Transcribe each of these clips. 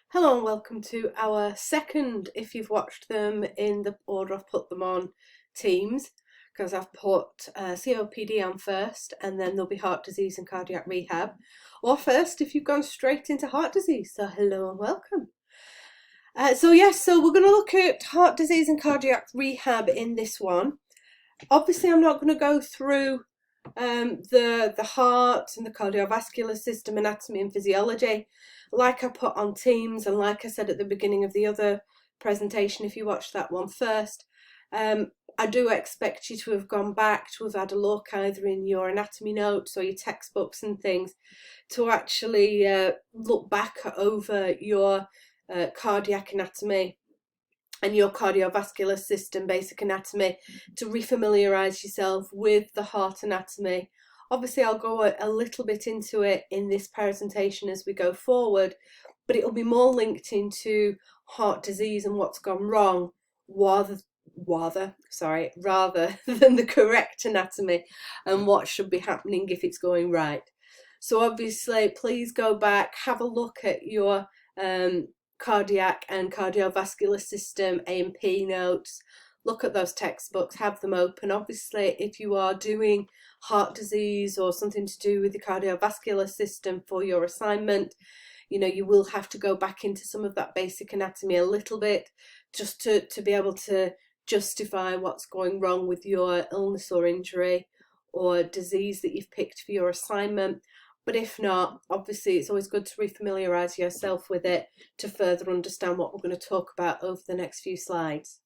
Hello and welcome to our second, if you've watched them in the order I've put them on, teams, because I've put COPD on first and then there'll be heart disease and cardiac rehab, or first if you've gone straight into heart disease. So hello and welcome. So we're going to look at heart disease and cardiac rehab in this one. Obviously I'm not going to go through the heart and the cardiovascular system, anatomy and physiology, like I put on teams, and like I said at the beginning of the other presentation, if you watched that one first, I do expect you to have gone back to have had a look either in your anatomy notes or your textbooks and things to actually look back over your cardiac anatomy and your cardiovascular system basic anatomy to refamiliarize yourself with the heart anatomy. Obviously I'll go a little bit into it in this presentation as we go forward, but it'll be more linked into heart disease and what's gone wrong rather than the correct anatomy and what should be happening if it's going right. So obviously please go back, have a look at your cardiac and cardiovascular system A&P notes, look at those textbooks, have them open. Obviously if you are doing heart disease or something to do with the cardiovascular system for your assignment, you know, you will have to go back into some of that basic anatomy a little bit just to be able to justify what's going wrong with your illness or injury or disease that you've picked for your assignment. But if not, obviously it's always good to refamiliarise yourself with it to further understand what we're going to talk about over the next few slides.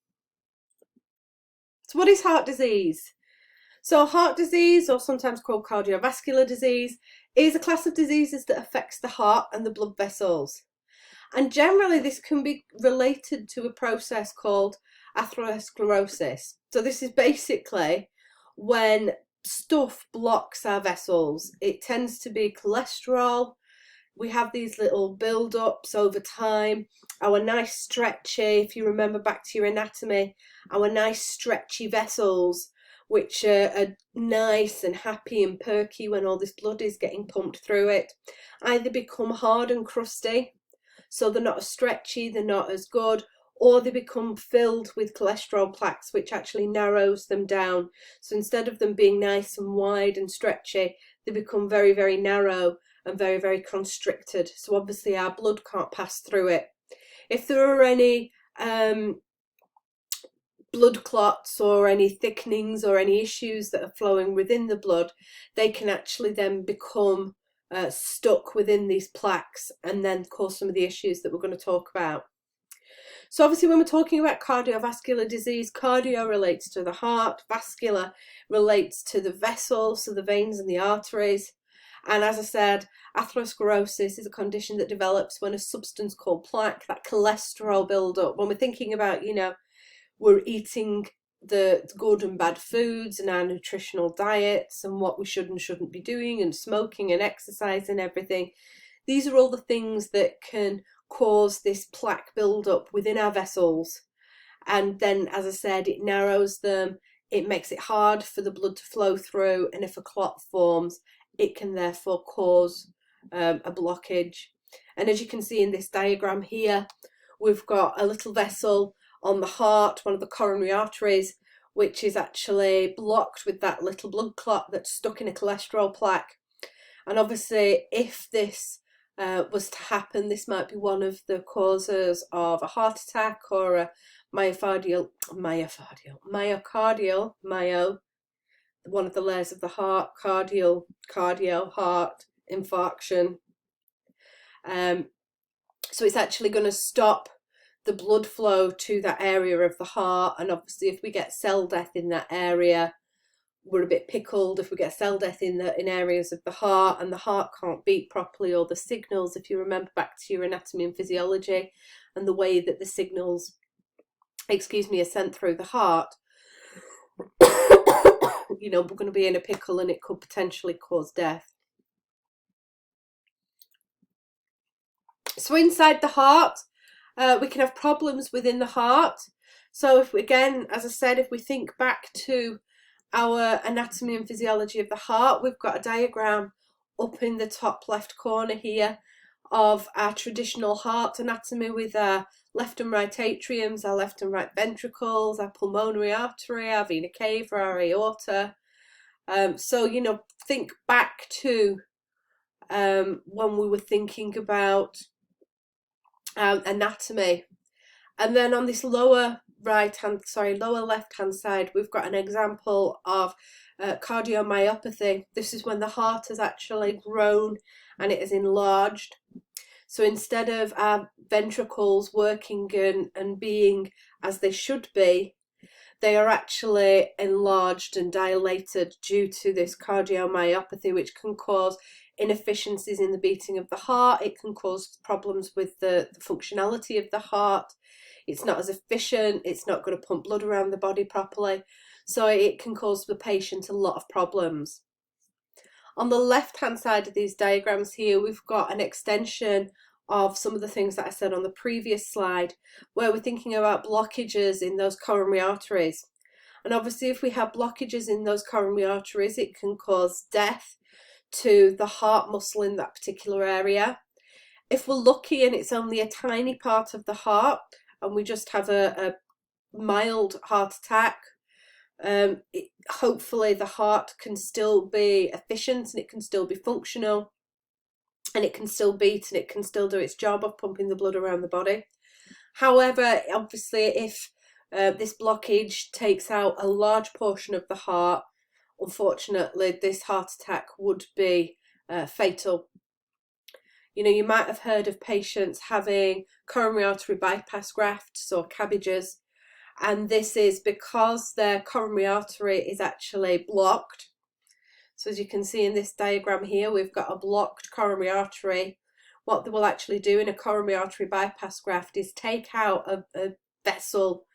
So what is heart disease? So heart disease, or sometimes called cardiovascular disease, is a class of diseases that affects the heart and the blood vessels. And generally this can be related to a process called atherosclerosis. So this is basically when stuff blocks our vessels. It tends to be cholesterol. We have these little build-ups over time. Our nice stretchy, if you remember back to your anatomy, our nice stretchy vessels, which are nice and happy and perky when all this blood is getting pumped through it, either become hard and crusty, so they're not as stretchy, they're not as good, or they become filled with cholesterol plaques, which actually narrows them down. So instead of them being nice and wide and stretchy, they become very, very narrow and very, very constricted. So obviously our blood can't pass through it. If there are any blood clots or any thickenings or any issues that are flowing within the blood, they can actually then become stuck within these plaques and then cause some of the issues that we're going to talk about. So obviously when we're talking about cardiovascular disease, cardio relates to the heart, vascular relates to the vessels, so the veins and the arteries. And as I said, atherosclerosis is a condition that develops when a substance called plaque, that cholesterol buildup, when we're thinking about, you know, we're eating the good and bad foods and our nutritional diets and what we should and shouldn't be doing, and smoking and exercise and everything. These are all the things that can cause this plaque build-up within our vessels, and then, as I said, it narrows them, it makes it hard for the blood to flow through, and if a clot forms, it can therefore cause a blockage. And as you can see in this diagram here, we've got a little vessel on the heart, one of the coronary arteries, which is actually blocked with that little blood clot that's stuck in a cholesterol plaque. And obviously if this was to happen, this might be one of the causes of a heart attack or a myocardial, one of the layers of the heart, cardio, heart, infarction. So it's actually going to stop the blood flow to that area of the heart, and obviously if we get cell death in that area, we're a bit pickled. If we get cell death in areas of the heart and the heart can't beat properly, or the signals, if you remember back to your anatomy and physiology and the way that the signals, are sent through the heart, you know, we're going to be in a pickle and it could potentially cause death. So inside the heart, we can have problems within the heart. So if we, again, as I said, if we think back to our anatomy and physiology of the heart, we've got a diagram up in the top left corner here of our traditional heart anatomy with our left and right atriums, our left and right ventricles, our pulmonary artery, our vena cava, our aorta. So, you know, think back to when we were thinking about anatomy. And then on this lower left hand side, we've got an example of cardiomyopathy. This is when the heart has actually grown and it is enlarged. So instead of our ventricles working and being as they should be, they are actually enlarged and dilated due to this cardiomyopathy, which can cause inefficiencies in the beating of the heart. It can cause problems with the functionality of the heart. It's not as efficient. It's not going to pump blood around the body properly. So it can cause the patient a lot of problems. On the left-hand side of these diagrams here, we've got an extension of some of the things that I said on the previous slide, where we're thinking about blockages in those coronary arteries. And obviously, if we have blockages in those coronary arteries, it can cause death to the heart muscle in that particular area. If we're lucky and it's only a tiny part of the heart, and we just have a mild heart attack, hopefully the heart can still be efficient and it can still be functional and it can still beat and it can still do its job of pumping the blood around the body. However, obviously, if this blockage takes out a large portion of the heart, unfortunately this heart attack would be fatal. You know, you might have heard of patients having coronary artery bypass grafts or cabbages, and this is because their coronary artery is actually blocked. So as you can see in this diagram here, we've got a blocked coronary artery. What they will actually do in a coronary artery bypass graft is take out a vessel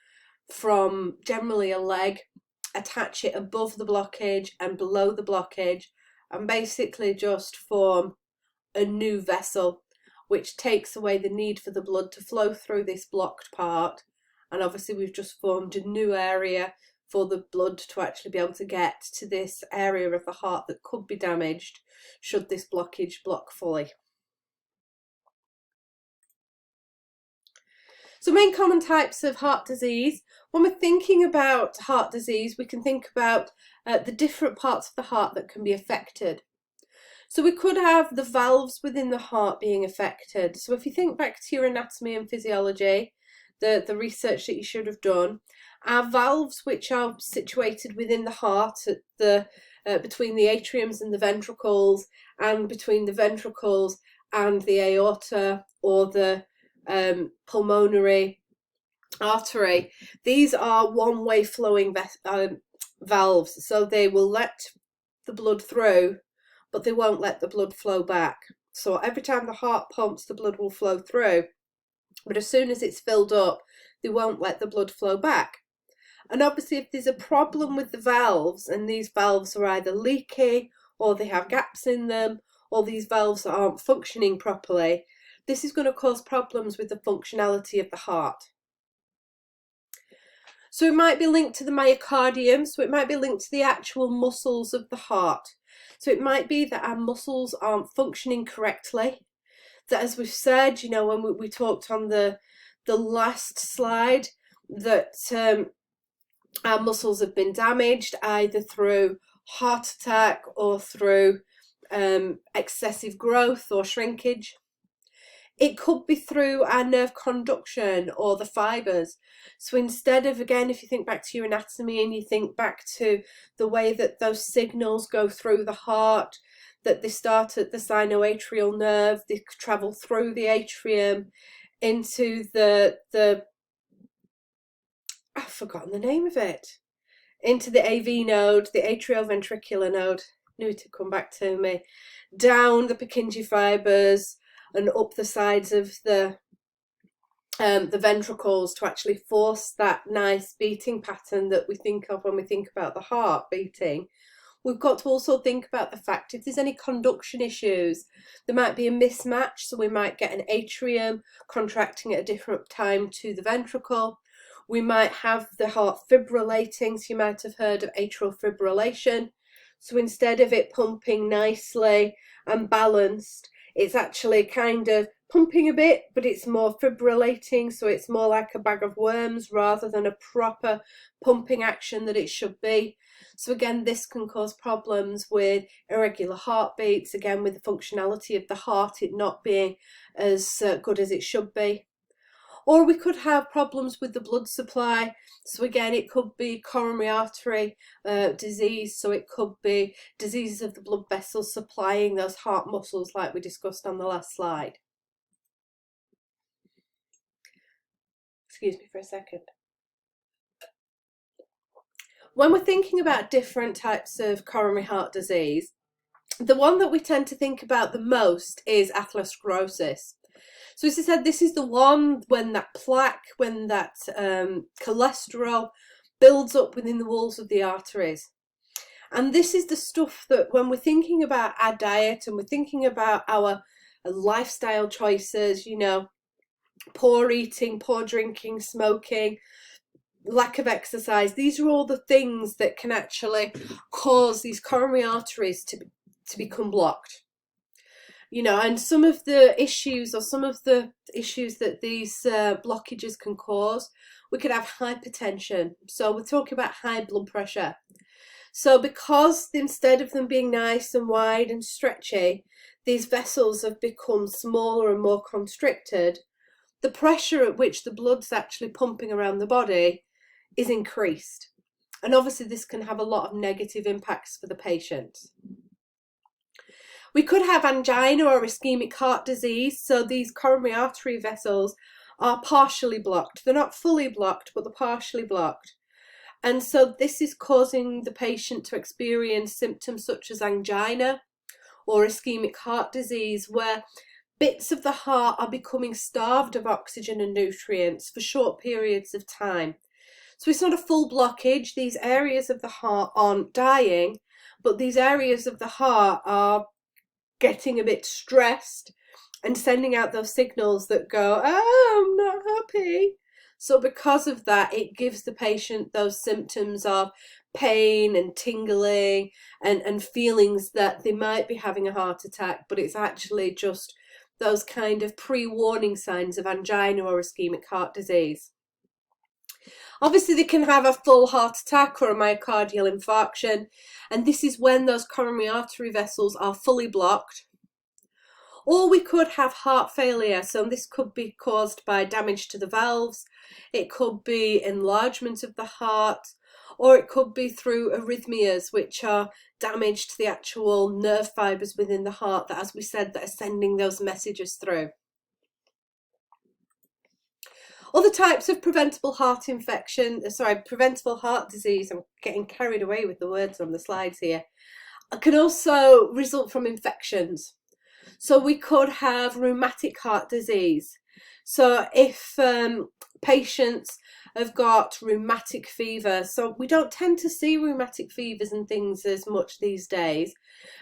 from generally a leg, attach it above the blockage and below the blockage, and basically just form a new vessel, which takes away the need for the blood to flow through this blocked part. And obviously we've just formed a new area for the blood to actually be able to get to this area of the heart that could be damaged should this blockage block fully. So main common types of heart disease. When we're thinking about heart disease, we can think about the different parts of the heart that can be affected. So we could have the valves within the heart being affected. So if you think back to your anatomy and physiology, the research that you should have done, our valves, which are situated within the heart at the between the atriums and the ventricles, and between the ventricles and the aorta or the pulmonary artery, these are one-way flowing valves. So they will let the blood through, but they won't let the blood flow back. So every time the heart pumps, the blood will flow through, but as soon as it's filled up, they won't let the blood flow back. And obviously, if there's a problem with the valves, and these valves are either leaky or they have gaps in them, or these valves aren't functioning properly, this is going to cause problems with the functionality of the heart. So it might be linked to the myocardium, so it might be linked to the actual muscles of the heart. So it might be that our muscles aren't functioning correctly, that, as we've said, you know, when we talked on the last slide, that our muscles have been damaged either through heart attack or through excessive growth or shrinkage. It could be through our nerve conduction or the fibres. So instead of, again, if you think back to your anatomy and you think back to the way that those signals go through the heart, that they start at the sinoatrial nerve, they travel through the atrium into the I've forgotten the name of it, into the AV node, the atrioventricular node, knew it to come back to me, down the Purkinje fibres and up the sides of the ventricles to actually force that nice beating pattern that we think of when we think about the heart beating. We've got to also think about the fact if there's any conduction issues, there might be a mismatch, so we might get an atrium contracting at a different time to the ventricle. We might have the heart fibrillating, so you might have heard of atrial fibrillation. So instead of it pumping nicely and balanced, It's actually kind of pumping a bit, but it's more fibrillating, so it's more like a bag of worms rather than a proper pumping action that it should be. So again, this can cause problems with irregular heartbeats, again with the functionality of the heart, it not being as good as it should be. Or we could have problems with the blood supply. So again, it could be coronary artery disease. So it could be diseases of the blood vessels supplying those heart muscles like we discussed on the last slide. Excuse me for a second. When we're thinking about different types of coronary heart disease, the one that we tend to think about the most is atherosclerosis. So as I said, this is the one when that plaque, when that cholesterol builds up within the walls of the arteries. And this is the stuff that when we're thinking about our diet and we're thinking about our lifestyle choices, you know, poor eating, poor drinking, smoking, lack of exercise, these are all the things that can actually cause these coronary arteries to become blocked. You know, and some of the issues that these blockages can cause, we could have hypertension. So we're talking about high blood pressure. So because instead of them being nice and wide and stretchy, these vessels have become smaller and more constricted, the pressure at which the blood's actually pumping around the body is increased. And obviously this can have a lot of negative impacts for the patient. We could have angina or ischemic heart disease. So these coronary artery vessels are partially blocked. They're not fully blocked, but they're partially blocked. And so this is causing the patient to experience symptoms such as angina or ischemic heart disease, where bits of the heart are becoming starved of oxygen and nutrients for short periods of time. So it's not a full blockage. These areas of the heart aren't dying, but these areas of the heart are getting a bit stressed and sending out those signals that go, oh, I'm not happy. So because of that, it gives the patient those symptoms of pain and tingling and feelings that they might be having a heart attack, but it's actually just those kind of pre-warning signs of angina or ischemic heart disease. Obviously, they can have a full heart attack or a myocardial infarction, and this is when those coronary artery vessels are fully blocked. Or we could have heart failure, so this could be caused by damage to the valves, it could be enlargement of the heart, or it could be through arrhythmias, which are damage to the actual nerve fibres within the heart that, as we said, that are sending those messages through. Other types of preventable heart disease, I'm getting carried away with the words on the slides here, can also result from infections. So we could have rheumatic heart disease. So if patients have got rheumatic fever, so we don't tend to see rheumatic fevers and things as much these days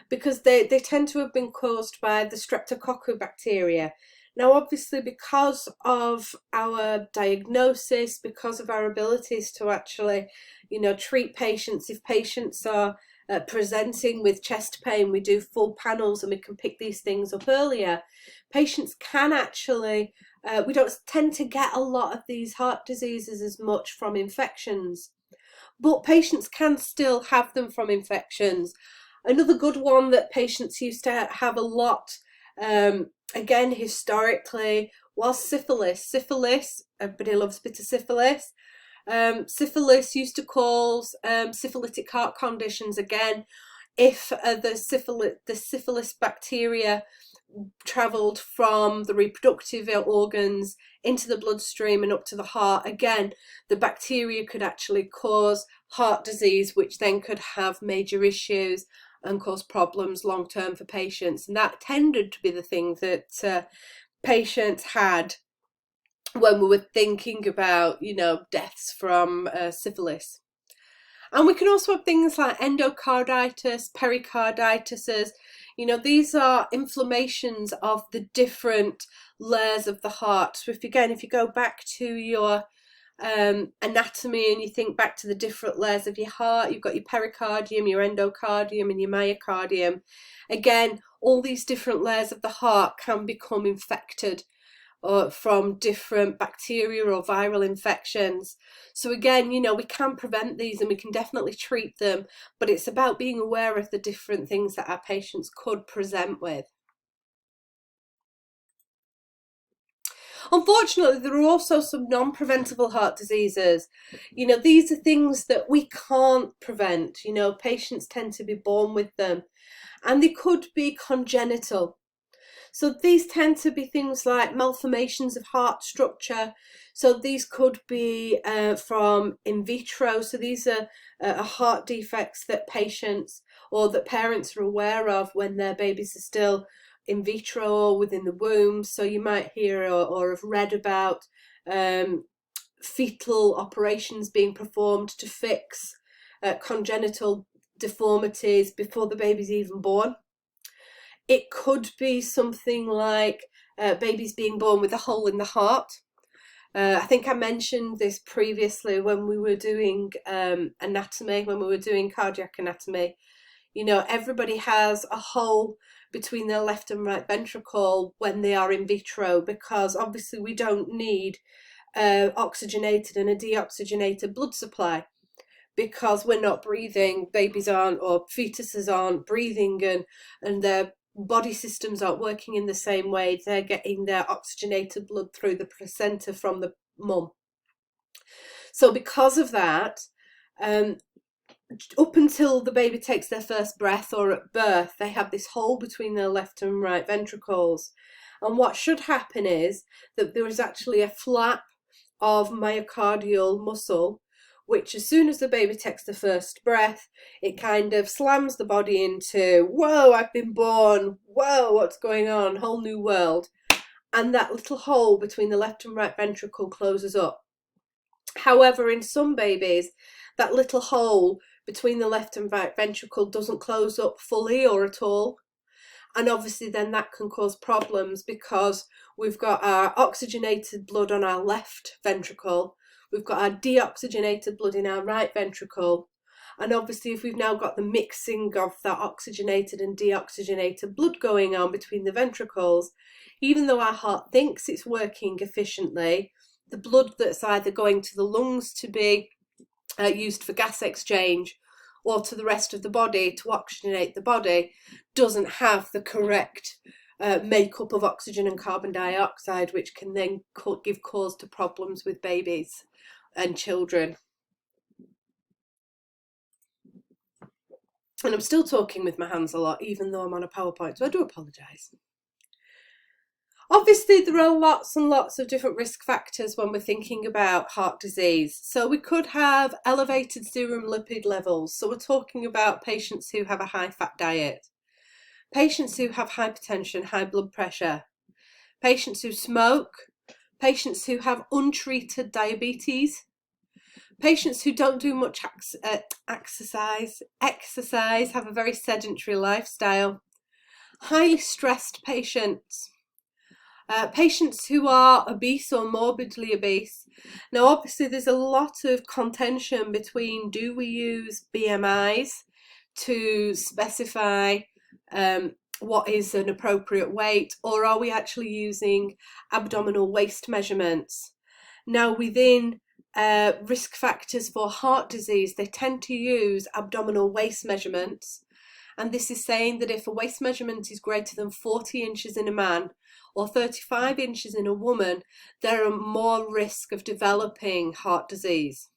because they tend to have been caused by the streptococcus bacteria. Now, obviously, because of our diagnosis, because of our abilities to actually, you know, treat patients, if patients are presenting with chest pain, we do full panels and we can pick these things up earlier. Patients can actually, we don't tend to get a lot of these heart diseases as much from infections, but patients can still have them from infections. Another good one that patients used to have a lot, again, historically, was syphilis. Syphilis, everybody loves a bit of syphilis. Syphilis used to cause syphilitic heart conditions again if the syphilis bacteria travelled from the reproductive organs into the bloodstream and up to the heart. Again, the bacteria could actually cause heart disease, which then could have major issues and cause problems long term for patients. And that tended to be the thing that patients had when we were thinking about, you know, deaths from syphilis. And we can also have things like endocarditis, pericarditis. You know, these are inflammations of the different layers of the heart. So if you go back to your anatomy and you think back to the different layers of your heart, you've got your pericardium, your endocardium and your myocardium. Again, all these different layers of the heart can become infected from different bacteria or viral infections. So again, you know, we can prevent these and we can definitely treat them, but it's about being aware of the different things that our patients could present with. Unfortunately, there are also some non-preventable heart diseases. You know, these are things that we can't prevent. You know, patients tend to be born with them, and they could be congenital. So these tend to be things like malformations of heart structure. So these could be from in vitro. So these are heart defects that patients or that parents are aware of when their babies are still in vitro or within the womb. So you might hear or have read about fetal operations being performed to fix congenital deformities before the baby's even born. It could be something like babies being born with a hole in the heart. I think I mentioned this previously when we were doing anatomy, when we were doing cardiac anatomy. You know, everybody has a hole between their left and right ventricle when they are in vitro, because obviously we don't need oxygenated and a deoxygenated blood supply, because we're not breathing, babies aren't, or fetuses aren't breathing, and their body systems aren't working in the same way. They're getting their oxygenated blood through the placenta from the mum. So because of that, up until the baby takes their first breath or at birth, they have this hole between their left and right ventricles. And what should happen is that there is actually a flap of myocardial muscle, which as soon as the baby takes the first breath, it kind of slams the body into, whoa, I've been born, whoa, what's going on, whole new world. And that little hole between the left and right ventricle closes up. However, in some babies, that little hole between the left and right ventricle doesn't close up fully or at all. And obviously then that can cause problems, because we've got our oxygenated blood on our left ventricle, we've got our deoxygenated blood in our right ventricle, and obviously if we've now got the mixing of that oxygenated and deoxygenated blood going on between the ventricles, even though our heart thinks it's working efficiently, the blood that's either going to the lungs to be used for gas exchange or to the rest of the body to oxygenate the body doesn't have the correct makeup of oxygen and carbon dioxide, which can then give cause to problems with babies and children. And I'm still talking with my hands a lot, even though I'm on a PowerPoint, so I do apologise. Obviously, there are lots and lots of different risk factors when we're thinking about heart disease. So we could have elevated serum lipid levels. So we're talking about patients who have a high fat diet, patients who have hypertension, high blood pressure, patients who smoke, patients who have untreated diabetes, patients who don't do much exercise, have a very sedentary lifestyle, highly stressed patients, patients who are obese or morbidly obese. Now obviously there's a lot of contention between, do we use BMIs to specify what is an appropriate weight, or are we actually using abdominal waist measurements? Now within risk factors for heart disease, they tend to use abdominal waist measurements, and this is saying that if a waist measurement is greater than 40 inches in a man or 35 inches in a woman, there are more risk of developing heart disease.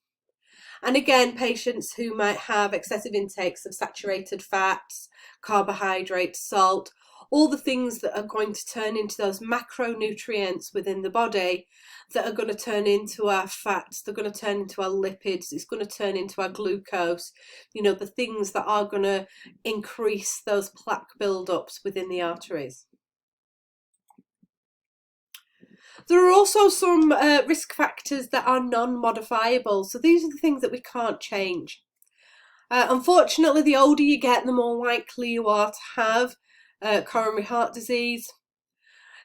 And again, patients who might have excessive intakes of saturated fats, carbohydrates, salt, all the things that are going to turn into those macronutrients within the body that are going to turn into our fats, they're going to turn into our lipids, it's going to turn into our glucose, you know, the things that are going to increase those plaque buildups within the arteries. There are also some risk factors that are non-modifiable. So these are the things that we can't change. Unfortunately, the older you get, the more likely you are to have coronary heart disease.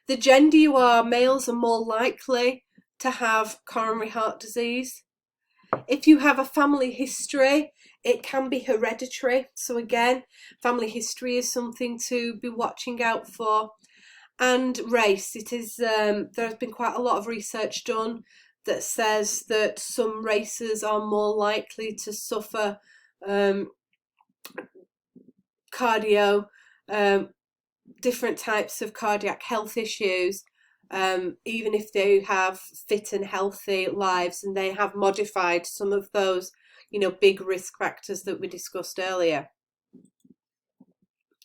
The gender you are, males are more likely to have coronary heart disease. If you have a family history, it can be hereditary. So again, family history is something to be watching out for. And race, it is, there has been quite a lot of research done that says that some races are more likely to suffer cardio, different types of cardiac health issues, even if they have fit and healthy lives, and they have modified some of those, big risk factors that we discussed earlier.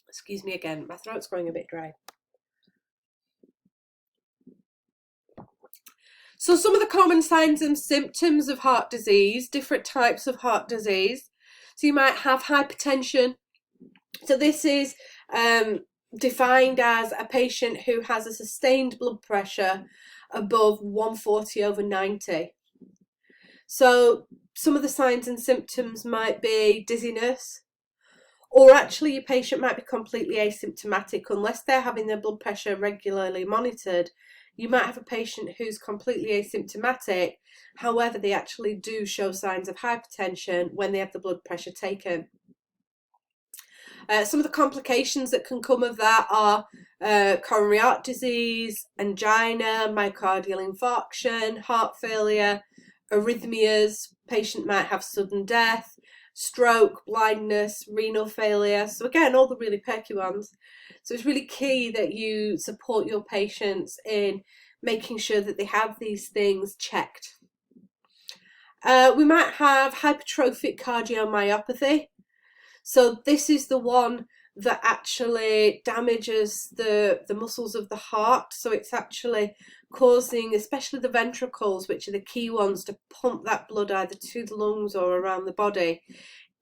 Excuse me again, my throat's going a bit dry. So some of the common signs and symptoms of heart disease, different types of heart disease. So you might have hypertension. So this is defined as a patient who has a sustained blood pressure above 140/90. So some of the signs and symptoms might be dizziness, or actually your patient might be completely asymptomatic unless they're having their blood pressure regularly monitored. You might have a patient who's completely asymptomatic, however they actually do show signs of hypertension when they have the blood pressure taken. Some of the complications that can come of that are coronary heart disease, angina, myocardial infarction, heart failure, arrhythmias. Patient might have sudden death, stroke, blindness, renal failure. So again, all the really perky ones. So it's really key that you support your patients in making sure that they have these things checked. We might have hypertrophic cardiomyopathy. So this is the one that actually damages the muscles of the heart. So it's actually causing, especially the ventricles, which are the key ones to pump that blood either to the lungs or around the body.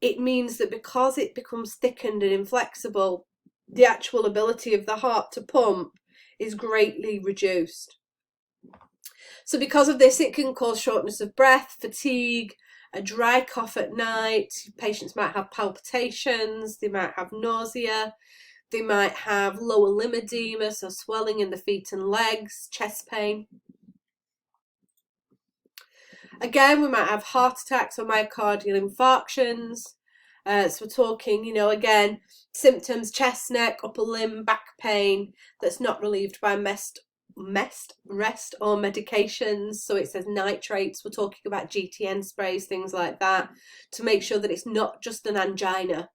It means that because it becomes thickened and inflexible, the actual ability of the heart to pump is greatly reduced. So because of this, it can cause shortness of breath, fatigue, a dry cough at night. Patients might have palpitations, they might have nausea, they might have lower limb edema, so swelling in the feet and legs, chest pain. Again, we might have heart attacks or myocardial infarctions. So we're talking, again, symptoms, chest, neck, upper limb, back pain that's not relieved by rest or medications. So it says nitrates. We're talking about GTN sprays, things like that, to make sure that it's not just an angina,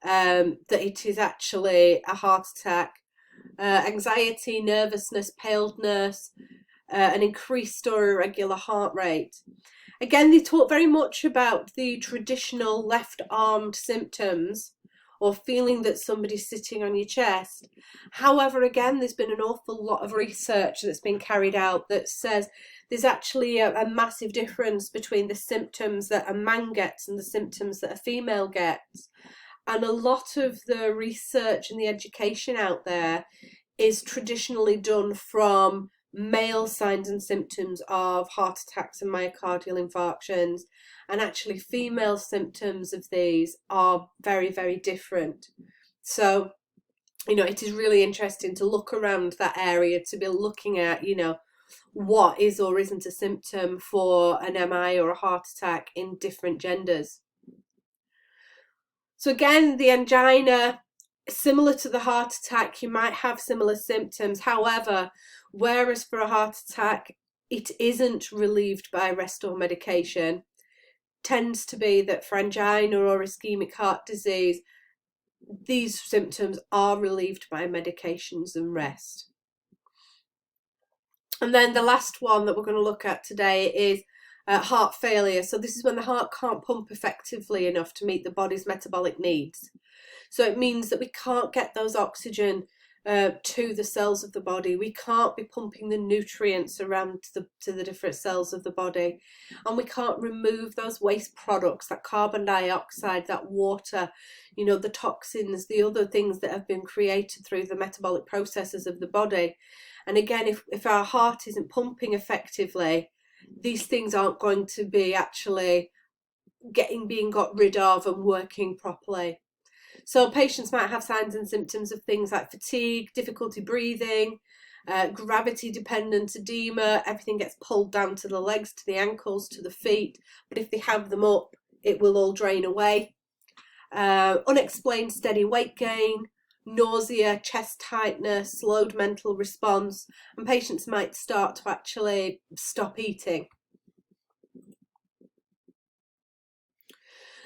that it is actually a heart attack. Anxiety, nervousness, paleness, an increased or irregular heart rate. Again, they talk very much about the traditional left-armed symptoms, or feeling that somebody's sitting on your chest. However, again, there's been an awful lot of research that's been carried out that says there's actually a massive difference between the symptoms that a man gets and the symptoms that a female gets. And a lot of the research and the education out there is traditionally done from male signs and symptoms of heart attacks and myocardial infarctions, and actually female symptoms of these are very, very different. So, it is really interesting to look around that area to be looking at, what is or isn't a symptom for an MI or a heart attack in different genders. So again, the angina, similar to the heart attack, you might have similar symptoms. However, whereas for a heart attack, it isn't relieved by rest or medication, tends to be that for angina or ischemic heart disease, these symptoms are relieved by medications and rest. And then the last one that we're going to look at today is heart failure. So this is when the heart can't pump effectively enough to meet the body's metabolic needs. So it means that we can't get those oxygen to the cells of the body. We can't be pumping the nutrients around to the different cells of the body, and we can't remove those waste products, that carbon dioxide, that water, the toxins, the other things that have been created through the metabolic processes of the body. And again, if our heart isn't pumping effectively, these things aren't going to be actually being got rid of and working properly. So patients might have signs and symptoms of things like fatigue, difficulty breathing, gravity dependent edema, everything gets pulled down to the legs, to the ankles, to the feet, but if they have them up, it will all drain away. Unexplained steady weight gain, nausea, chest tightness, slowed mental response, and patients might start to actually stop eating.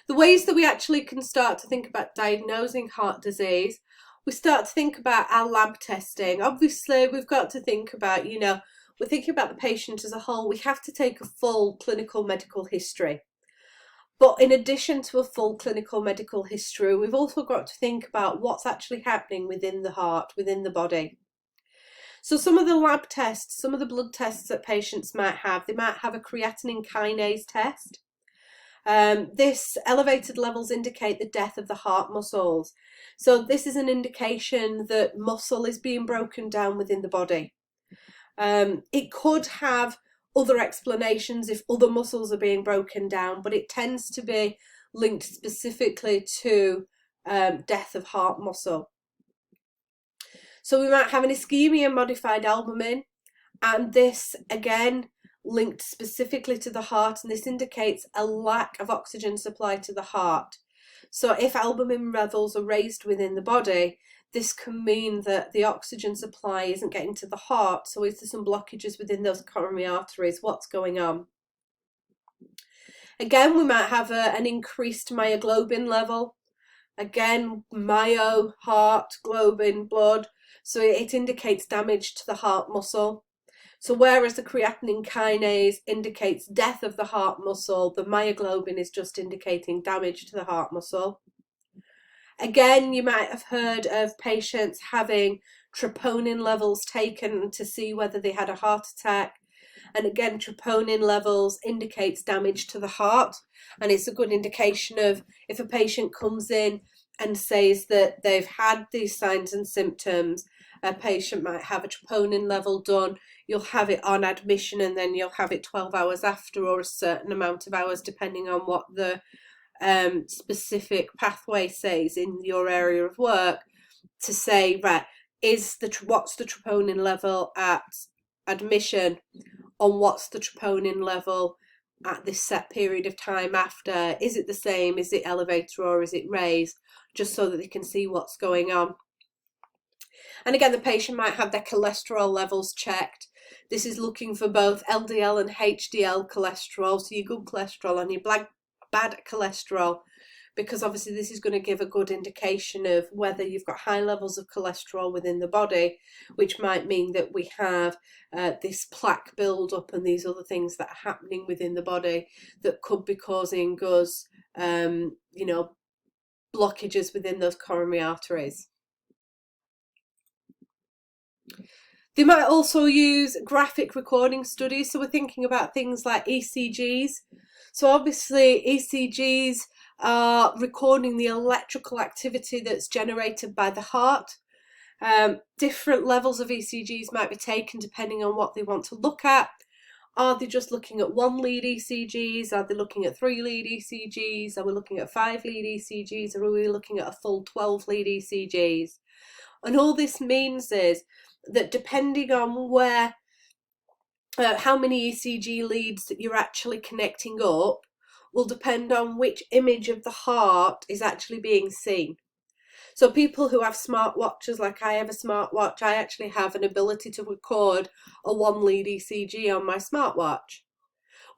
The ways that we actually can start to think about diagnosing heart disease, we start to think about our lab testing. Obviously, we've got to think about, we're thinking about the patient as a whole. We have to take a full clinical medical history. But in addition to a full clinical medical history, we've also got to think about what's actually happening within the heart, within the body. So some of the lab tests, some of the blood tests that patients might have, they might have a creatinine kinase test. This elevated levels indicate the death of the heart muscles. So this is an indication that muscle is being broken down within the body. It could have other explanations if other muscles are being broken down, but it tends to be linked specifically to death of heart muscle. So we might have an ischemia modified albumin, and this again linked specifically to the heart, and this indicates a lack of oxygen supply to the heart. So if albumin levels are raised within the body, this can mean that the oxygen supply isn't getting to the heart. So is there some blockages within those coronary arteries? What's going on? Again, we might have an increased myoglobin level. Again, myo, heart, globin, blood. So it indicates damage to the heart muscle. So whereas the creatinine kinase indicates death of the heart muscle, the myoglobin is just indicating damage to the heart muscle. Again, you might have heard of patients having troponin levels taken to see whether they had a heart attack. And again, troponin levels indicates damage to the heart. And it's a good indication of if a patient comes in and says that they've had these signs and symptoms, a patient might have a troponin level done. You'll have it on admission, and then you'll have it 12 hours after, or a certain amount of hours depending on what the specific pathway says in your area of work, to say, right, what's the troponin level at admission, and what's the troponin level at this set period of time after? Is it the same? Is it elevated, or is it raised? Just so that they can see what's going on. And again, the patient might have their cholesterol levels checked. This is looking for both LDL and HDL cholesterol, so your good cholesterol and your bad cholesterol, because obviously this is going to give a good indication of whether you've got high levels of cholesterol within the body, which might mean that we have this plaque build-up and these other things that are happening within the body that could be causing us, blockages within those coronary arteries. They might also use graphic recording studies. So we're thinking about things like ECGs. So obviously ECGs are recording the electrical activity that's generated by the heart. Different levels of ECGs might be taken depending on what they want to look at. Are they just looking at 1 lead ECGs? Are they looking at 3 lead ECGs? Are we looking at 5 lead ECGs? Or are we looking at a full 12 lead ECGs? And all this means is that depending on where, how many ECG leads that you're actually connecting up will depend on which image of the heart is actually being seen. So people who have smartwatches, like I have a smartwatch, I actually have an ability to record a 1 lead ECG on my smartwatch,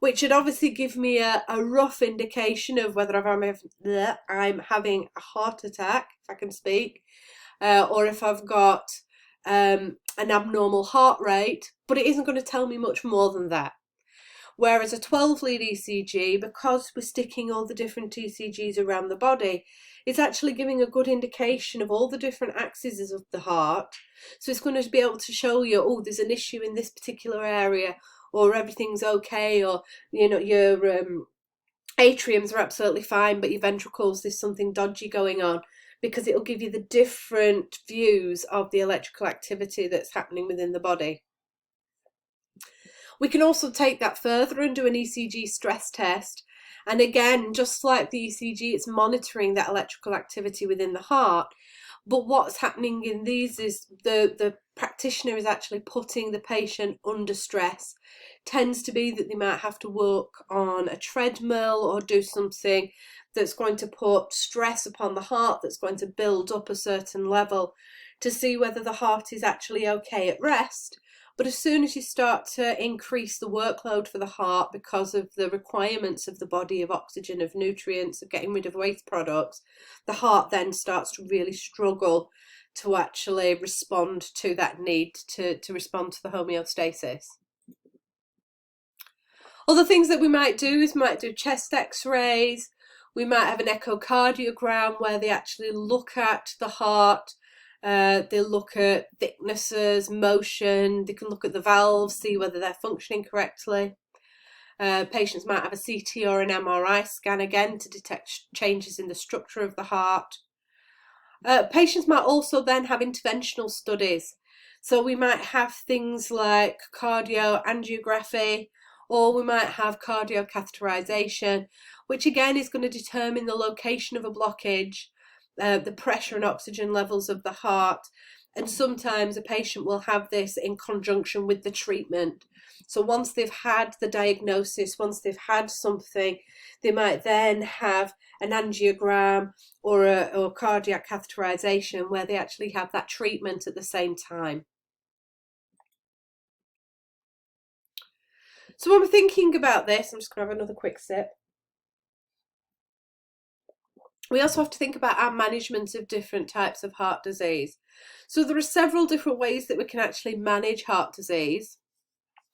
which would obviously give me a rough indication of whether I'm having a heart attack, if I can speak, or if I've got an abnormal heart rate, but it isn't going to tell me much more than that. Whereas a 12 lead ECG, because we're sticking all the different ECGs around the body, it's actually giving a good indication of all the different axes of the heart. So it's going to be able to show you, oh, there's an issue in this particular area, or everything's okay, or your atriums are absolutely fine, but your ventricles, there's something dodgy going on, because it'll give you the different views of the electrical activity that's happening within the body. We can also take that further and do an ECG stress test. And again, just like the ECG, it's monitoring that electrical activity within the heart, But what's happening in these is the practitioner is actually putting the patient under stress. Tends to be that they might have to work on a treadmill or do something that's going to put stress upon the heart, that's going to build up a certain level to see whether the heart is actually okay at rest. But as soon as you start to increase the workload for the heart because of the requirements of the body of oxygen, of nutrients, of getting rid of waste products, the heart then starts to really struggle to actually respond to that need to respond to the homeostasis. Other things that we might do is might do chest x-rays. We might have an echocardiogram where they actually look at the heart. They look at thicknesses, motion. They can look at the valves, see whether they're functioning correctly. Patients might have a CT or an MRI scan again to detect changes in the structure of the heart. Patients might also then have interventional studies. So we might have things like cardioangiography, or we might have cardiocatheterization, which again is going to determine the location of a blockage, the pressure and oxygen levels of the heart. And sometimes a patient will have this in conjunction with the treatment. So once they've had the diagnosis, once they've had something, they might then have an angiogram or cardiac catheterization where they actually have that treatment at the same time. So when we're thinking about this, I'm just going to have another quick sip. We also have to think about our management of different types of heart disease. So there are several different ways that we can actually manage heart disease.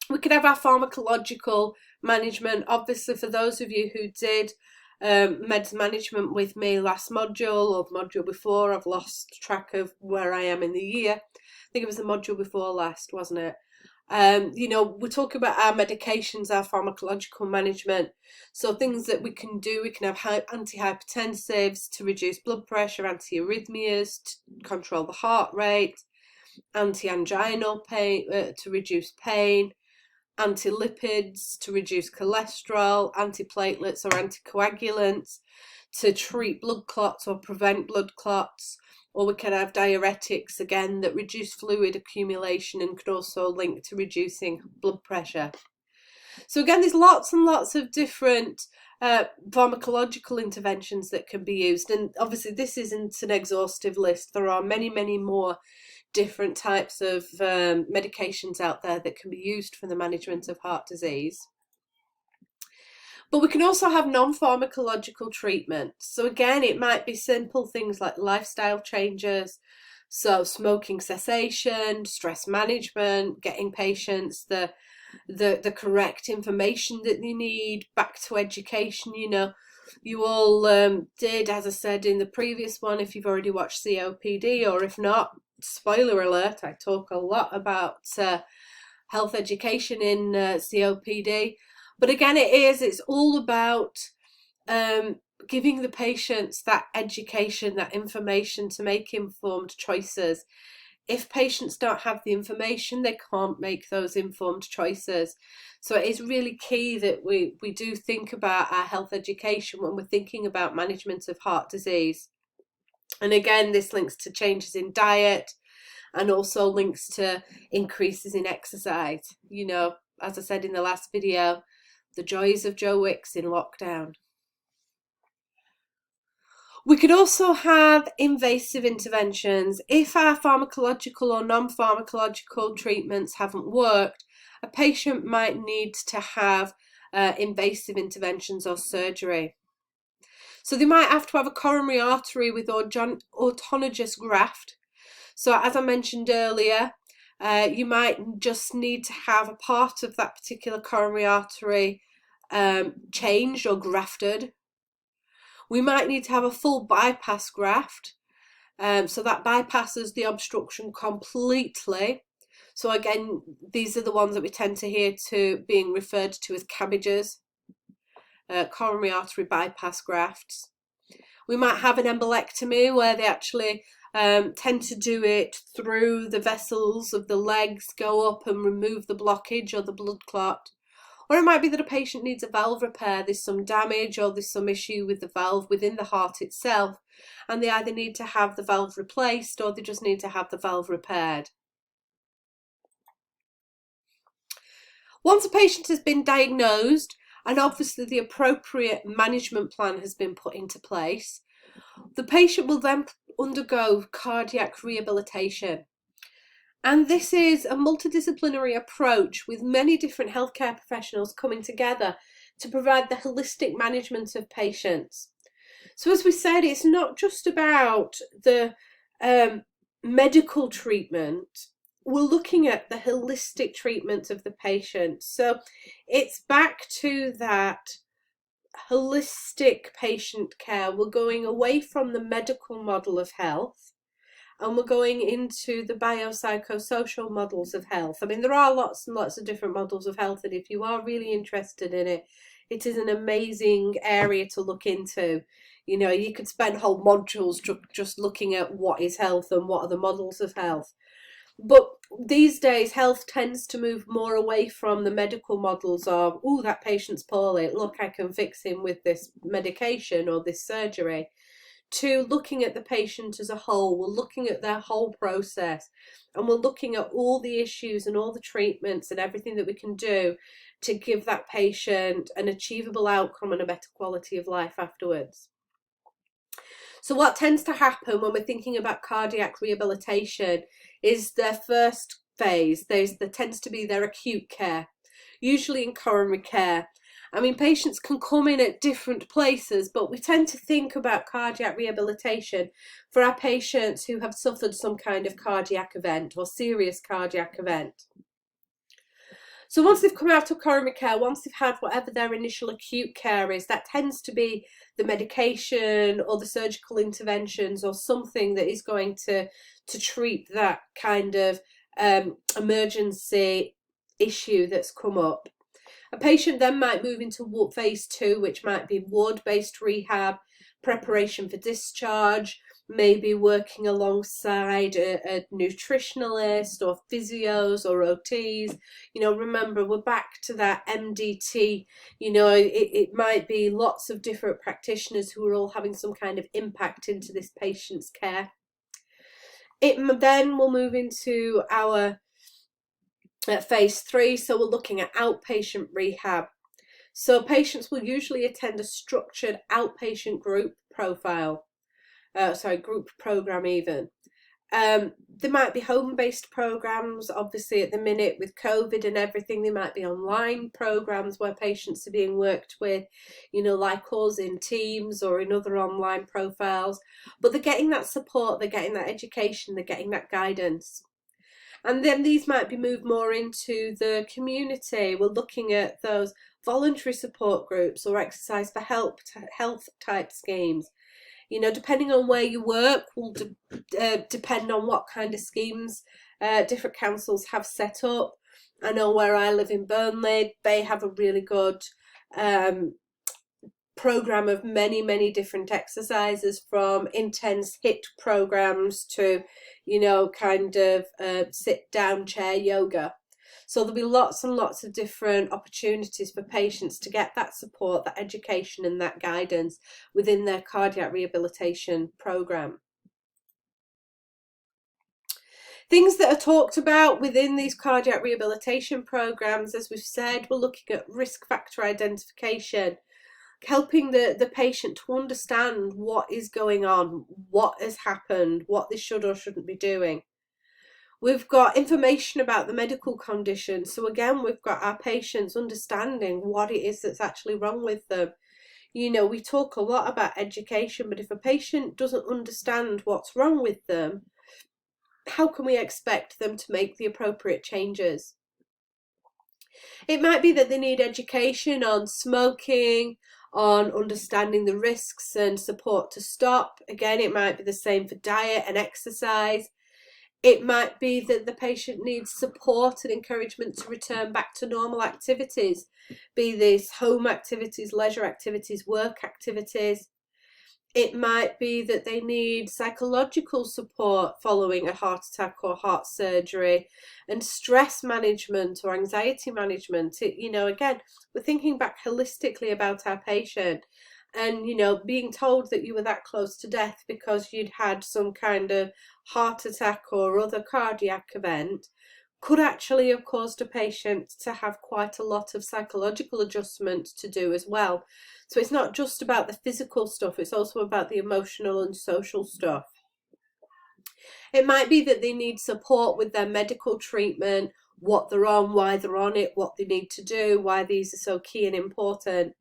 We could have our pharmacological management. Obviously, for those of you who did meds management with me last module or the module before, I've lost track of where I am in the year. I think it was the module before last, wasn't it? You know, we're talking about our medications, our pharmacological management. So things that we can do, we can have antihypertensives to reduce blood pressure, antiarrhythmias to control the heart rate, anti-anginal pain to reduce pain, anti-lipids to reduce cholesterol, antiplatelets or anticoagulants to treat blood clots or prevent blood clots. Or we can have diuretics again that reduce fluid accumulation and could also link to reducing blood pressure. So again, there's lots and lots of different pharmacological interventions that can be used. And obviously this isn't an exhaustive list. There are many, many more different types of medications out there that can be used for the management of heart disease. But we can also have non-pharmacological treatments. So again, it might be simple things like lifestyle changes, so smoking cessation, stress management, getting patients the correct information that they need, back to education. You know, you all did, as I said in the previous one, if you've already watched COPD, or if not, spoiler alert, I talk a lot about health education in COPD. But again, it's all about giving the patients that education, that information to make informed choices. If patients don't have the information, they can't make those informed choices. So it is really key that we do think about our health education when we're thinking about management of heart disease. And again, this links to changes in diet and also links to increases in exercise. You know, as I said in the last video, the joys of Joe Wicks in lockdown. We could also have invasive interventions. If our pharmacological or non-pharmacological treatments haven't worked, a patient might need to have invasive interventions or surgery. So they might have to have a coronary artery with autologous graft. So as I mentioned earlier, you might just need to have a part of that particular coronary artery changed or grafted. We might need to have a full bypass graft, so that bypasses the obstruction completely. So again, these are the ones that we tend to hear to being referred to as cabbages, coronary artery bypass grafts. We might have an embolectomy where they actually tend to do it through the vessels of the legs, go up and remove the blockage or the blood clot. Or it might be that a patient needs a valve repair, there's some damage or there's some issue with the valve within the heart itself, and they either need to have the valve replaced or they just need to have the valve repaired. Once a patient has been diagnosed and obviously the appropriate management plan has been put into place, the patient will then undergo cardiac rehabilitation. And this is a multidisciplinary approach with many different healthcare professionals coming together to provide the holistic management of patients. So as we said, it's not just about the medical treatment. We're looking at the holistic treatment of the patient. So it's back to that holistic patient care. We're going away from the medical model of health and we're going into the biopsychosocial models of health. I mean, there are lots and lots of different models of health, and if you are really interested in it, it is an amazing area to look into. You know, you could spend whole modules just looking at what is health and what are the models of health. But these days, health tends to move more away from the medical models of, oh, that patient's poorly, look, I can fix him with this medication or this surgery, to looking at the patient as a whole. We're looking at their whole process and we're looking at all the issues and all the treatments and everything that we can do to give that patient an achievable outcome and a better quality of life afterwards. So what tends to happen when we're thinking about cardiac rehabilitation is their first phase, there tends to be their acute care, usually in coronary care. I mean, patients can come in at different places, but we tend to think about cardiac rehabilitation for our patients who have suffered some kind of cardiac event or serious cardiac event. So once they've come out of coronary care, once they've had whatever their initial acute care is, that tends to be the medication or the surgical interventions or something that is going to treat that kind of emergency issue that's come up. A patient then might move into phase 2, which might be ward-based rehab, preparation for discharge, maybe working alongside a nutritionalist or physios or OTs. You know, remember, we're back to that MDT. You know, it might be lots of different practitioners who are all having some kind of impact into this patient's care. It then will move into our phase 3, so we're looking at outpatient rehab. So patients will usually attend a structured outpatient group group program even. There might be home-based programs, obviously at the minute with COVID and everything, there might be online programs where patients are being worked with, you know, like us in Teams or in other online profiles, but they're getting that support, they're getting that education, they're getting that guidance. And then these might be moved more into the community. We're looking at those voluntary support groups or exercise for health type schemes. You know, depending on where you work will depend on what kind of schemes different councils have set up. I know where I live in Burnley, they have a really good program of many different exercises, from intense HIIT programs to, you know, kind of sit down chair yoga. So there'll be lots and lots of different opportunities for patients to get that support, that education and that guidance within their cardiac rehabilitation program. Things that are talked about within these cardiac rehabilitation programs, as we've said, we're looking at risk factor identification, helping the patient to understand what is going on, what has happened, what they should or shouldn't be doing. We've got information about the medical condition. So again, we've got our patients understanding what it is that's actually wrong with them. You know, we talk a lot about education, but if a patient doesn't understand what's wrong with them, how can we expect them to make the appropriate changes? It might be that they need education on smoking, on understanding the risks and support to stop. Again, it might be the same for diet and exercise. It might be that the patient needs support and encouragement to return back to normal activities, be these home activities, leisure activities, work activities. It might be that they need psychological support following a heart attack or heart surgery, and stress management or anxiety management. Again, we're thinking back holistically about our patient, and being told that you were that close to death because you'd had some kind of heart attack or other cardiac event could actually have caused a patient to have quite a lot of psychological adjustment to do as well. So it's not just about the physical stuff, it's also about the emotional and social stuff. It might be that they need support with their medical treatment, what they're on, why they're on it, what they need to do, why these are so key and important.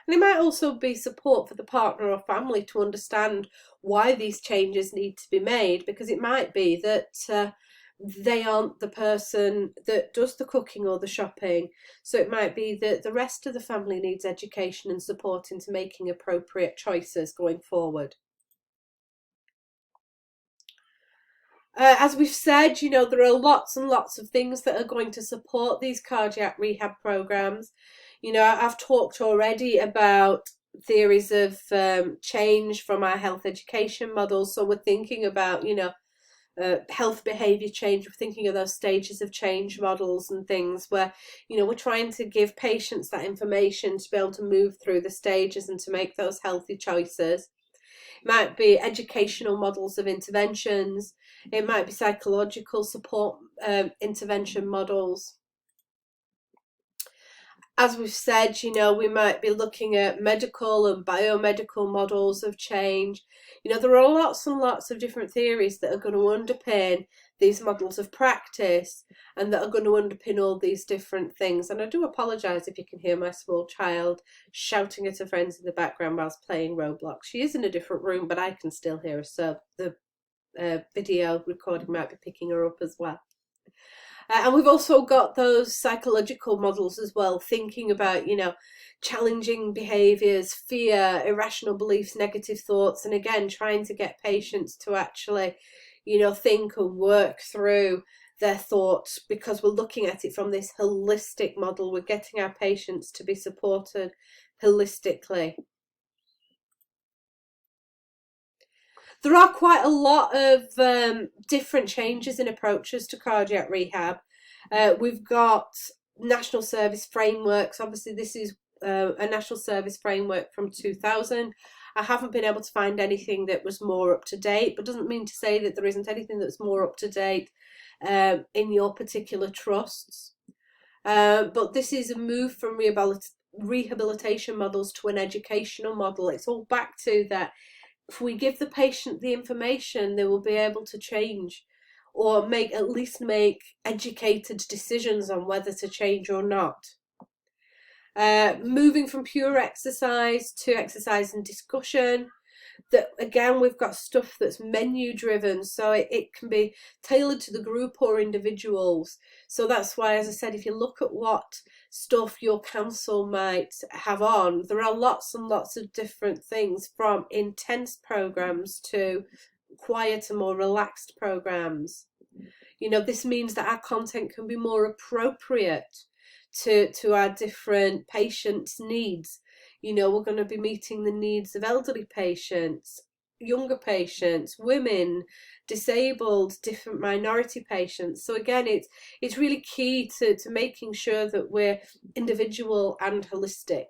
And it might also be support for the partner or family to understand why these changes need to be made, because it might be that they aren't the person that does the cooking or the shopping. So it might be that the rest of the family needs education and support into making appropriate choices going forward. As we've said, there are lots and lots of things that are going to support these cardiac rehab programs. I've talked already about theories of change from our health education models. So we're thinking about, health behaviour change. We're thinking of those stages of change models and things where, we're trying to give patients that information to be able to move through the stages and to make those healthy choices. It might be educational models of interventions. It might be psychological support intervention models. As we've said, we might be looking at medical and biomedical models of change. There are lots and lots of different theories that are going to underpin these models of practice and that are going to underpin all these different things. And I do apologise if you can hear my small child shouting at her friends in the background whilst playing Roblox. She is in a different room, but I can still hear her, so the video recording might be picking her up as well. And we've also got those psychological models as well, thinking about, challenging behaviours, fear, irrational beliefs, negative thoughts, and again, trying to get patients to actually, think and work through their thoughts, because we're looking at it from this holistic model. We're getting our patients to be supported holistically. There are quite a lot of different changes in approaches to cardiac rehab. We've got national service frameworks. Obviously, this is a national service framework from 2000. I haven't been able to find anything that was more up to date, but doesn't mean to say that there isn't anything that's more up to date in your particular trusts. But this is a move from rehabilitation models to an educational model. It's all back to that. If we give the patient the information, they will be able to change, or at least make educated decisions on whether to change or not. Moving from pure exercise to exercise and discussion. That again, we've got stuff that's menu driven, so it can be tailored to the group or individuals. So that's why, as I said, if you look at what stuff your council might have on, there are lots and lots of different things, from intense programs to quieter, more relaxed programs. This means that our content can be more appropriate to our different patients' needs. We're going to be meeting the needs of elderly patients, younger patients, women, disabled, different minority patients. So again, it's really key to making sure that we're individual and holistic.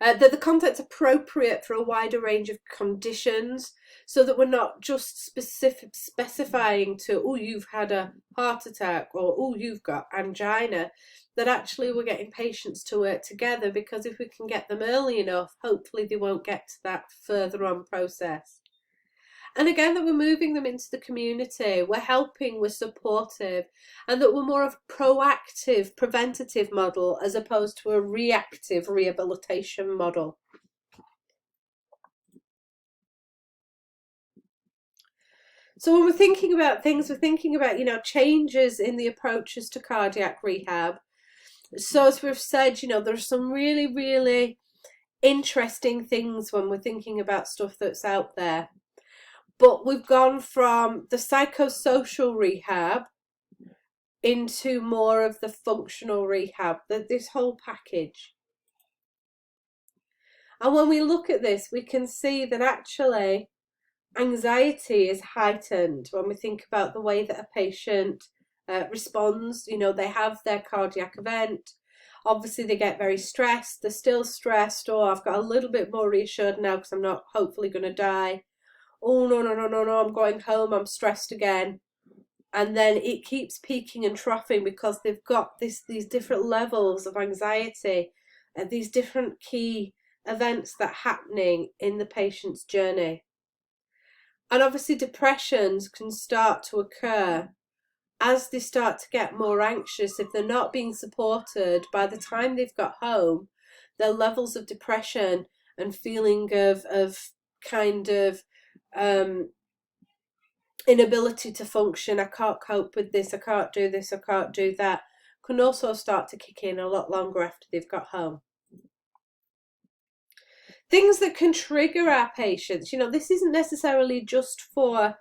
That the content's appropriate for a wider range of conditions, so that we're not just specifying to, oh, you've had a heart attack, or oh, you've got angina, that actually we're getting patients to work together, because if we can get them early enough, hopefully they won't get to that further on process. And again, that we're moving them into the community, we're helping, we're supportive, and that we're more of a proactive, preventative model as opposed to a reactive rehabilitation model. So when we're thinking about things, we're thinking about, changes in the approaches to cardiac rehab. So as we've said, there's some really, really interesting things when we're thinking about stuff that's out there. But we've gone from the psychosocial rehab into more of the functional rehab, this whole package. And when we look at this, we can see that actually anxiety is heightened when we think about the way that a patient responds. You know, they have their cardiac event. Obviously, they get very stressed. They're still stressed. Oh, I've got a little bit more reassured now because I'm not hopefully going to die. Oh, no, no, no, no, no, I'm going home. I'm stressed again. And then it keeps peaking and troughing because they've got these different levels of anxiety and these different key events that are happening in the patient's journey. And obviously depressions can start to occur as they start to get more anxious. If they're not being supported, by the time they've got home, their levels of depression and feeling of kind of inability to function, I can't cope with this, I can't do this, I can't do that, can also start to kick in a lot longer after they've got home. Things that can trigger our patients, you know, this isn't necessarily just for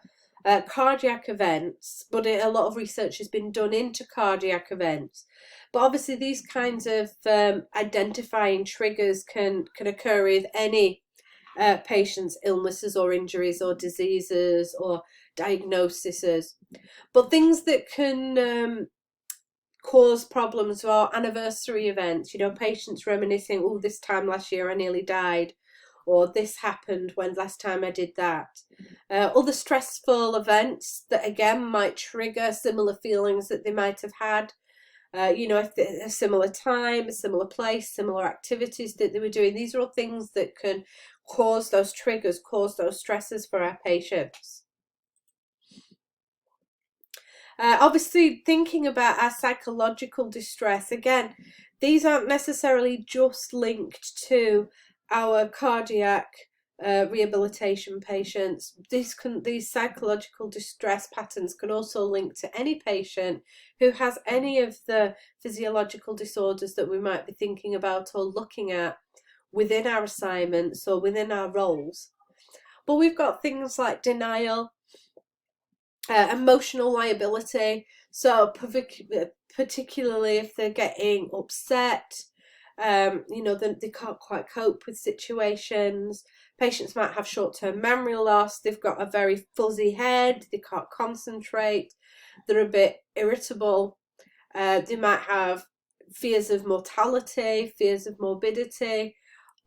cardiac events, but a lot of research has been done into cardiac events. But obviously these kinds of identifying triggers can occur with any patient's illnesses or injuries or diseases or diagnoses. But things that can cause problems are anniversary events, you know, patients reminiscing, oh, this time last year I nearly died, or this happened when last time I did that. Other stressful events that again might trigger similar feelings that they might have had. You know, if a similar time, a similar place, similar activities that they were doing. These are all things that can cause those triggers, cause those stresses for our patients. Obviously, thinking about our psychological distress, again, these aren't necessarily just linked to our cardiac rehabilitation patients. These psychological distress patterns can also link to any patient who has any of the physiological disorders that we might be thinking about or looking at within our assignments or within our roles. But we've got things like denial, emotional liability, so particularly if they're getting upset, you know, they can't quite cope with situations. Patients might have short-term memory loss, they've got a very fuzzy head, they can't concentrate, they're a bit irritable, they might have fears of mortality, fears of morbidity.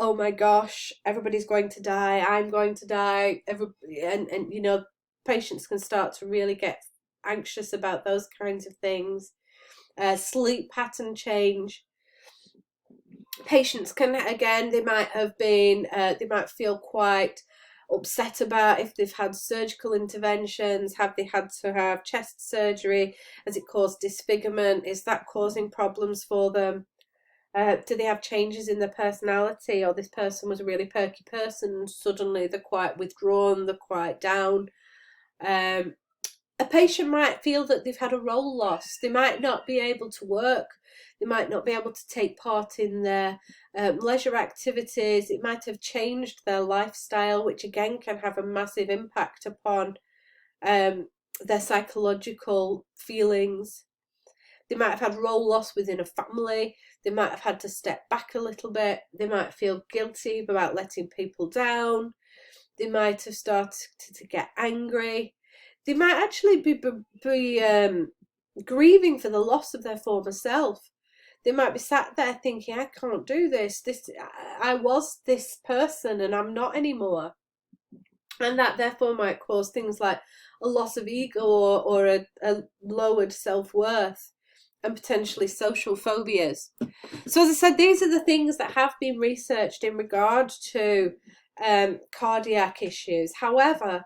Oh my gosh, everybody's going to die, I'm going to die. And you know, patients can start to really get anxious about those kinds of things. Sleep pattern change. Patients can, again, they might feel quite upset about if they've had surgical interventions. Have they had to have chest surgery? Has it caused disfigurement? Is that causing problems for them? Do they have changes in their personality, or this person was a really perky person and suddenly they're quite withdrawn, they're quite down? A patient might feel that they've had a role loss. They might not be able to work. They might not be able to take part in their leisure activities. It might have changed their lifestyle, which again can have a massive impact upon their psychological feelings. They might have had role loss within a family. They might have had to step back a little bit. They might feel guilty about letting people down. They might have started to get angry. They might actually be grieving for the loss of their former self. They might be sat there thinking, I can't do this. I was this person and I'm not anymore. And that therefore might cause things like a loss of ego or a lowered self-worth and potentially social phobias. So as I said, these are the things that have been researched in regard to cardiac issues. However,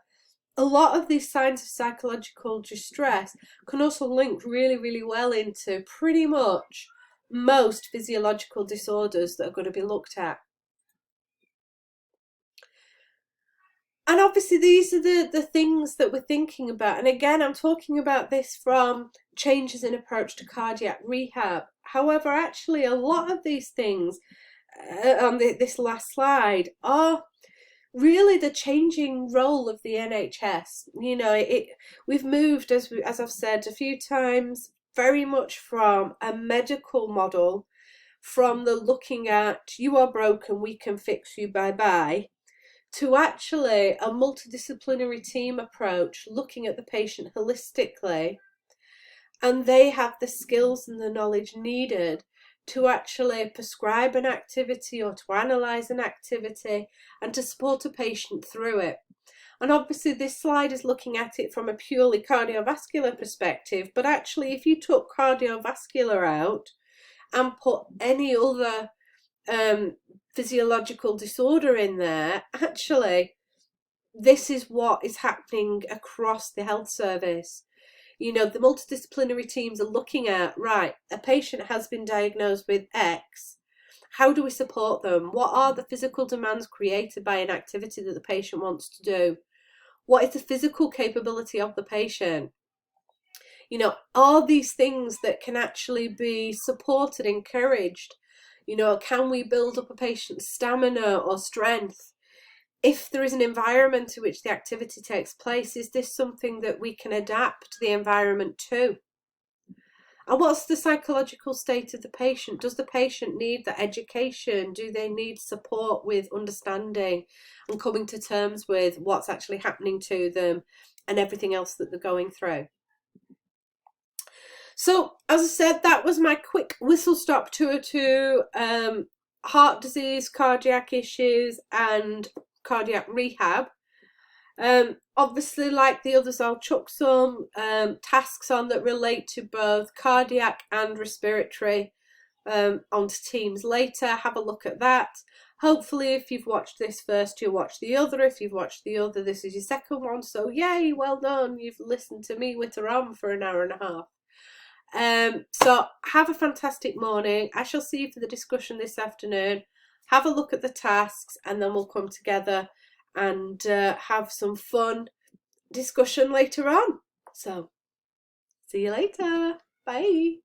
a lot of these signs of psychological distress can also link really, really well into pretty much most physiological disorders that are going to be looked at. And obviously these are the things that we're thinking about. And again, I'm talking about this from changes in approach to cardiac rehab. However, actually a lot of these things on this last slide are really the changing role of the NHS. You know, we've moved, as I've said a few times, very much from a medical model, from the looking at you are broken, we can fix you, bye bye, to actually a multidisciplinary team approach, looking at the patient holistically, and they have the skills and the knowledge needed to actually prescribe an activity or to analyse an activity and to support a patient through it. And obviously this slide is looking at it from a purely cardiovascular perspective, but actually if you took cardiovascular out and put any other physiological disorder in there, actually this is what is happening across the health service. You know, the multidisciplinary teams are looking at, right, a patient has been diagnosed with X. How do we support them? What are the physical demands created by an activity that the patient wants to do? What is the physical capability of the patient? You know, are these things that can actually be supported, encouraged? You know, can we build up a patient's stamina or strength? If there is an environment in which the activity takes place, is this something that we can adapt the environment to? And what's the psychological state of the patient? Does the patient need the education? Do they need support with understanding and coming to terms with what's actually happening to them and everything else that they're going through? So, as I said, that was my quick whistle-stop tour to heart disease, cardiac issues and cardiac rehab. Obviously, like the others, I'll chuck some tasks on that relate to both cardiac and respiratory onto Teams later. Have a look at that. Hopefully, if you've watched this first, you'll watch the other. If you've watched the other, this is your second one. So yay, well done. You've listened to me witter on for an hour and a half. So have a fantastic morning. I shall see you for the discussion this afternoon. Have a look at the tasks and then we'll come together and have some fun discussion later on. So see you later. Bye.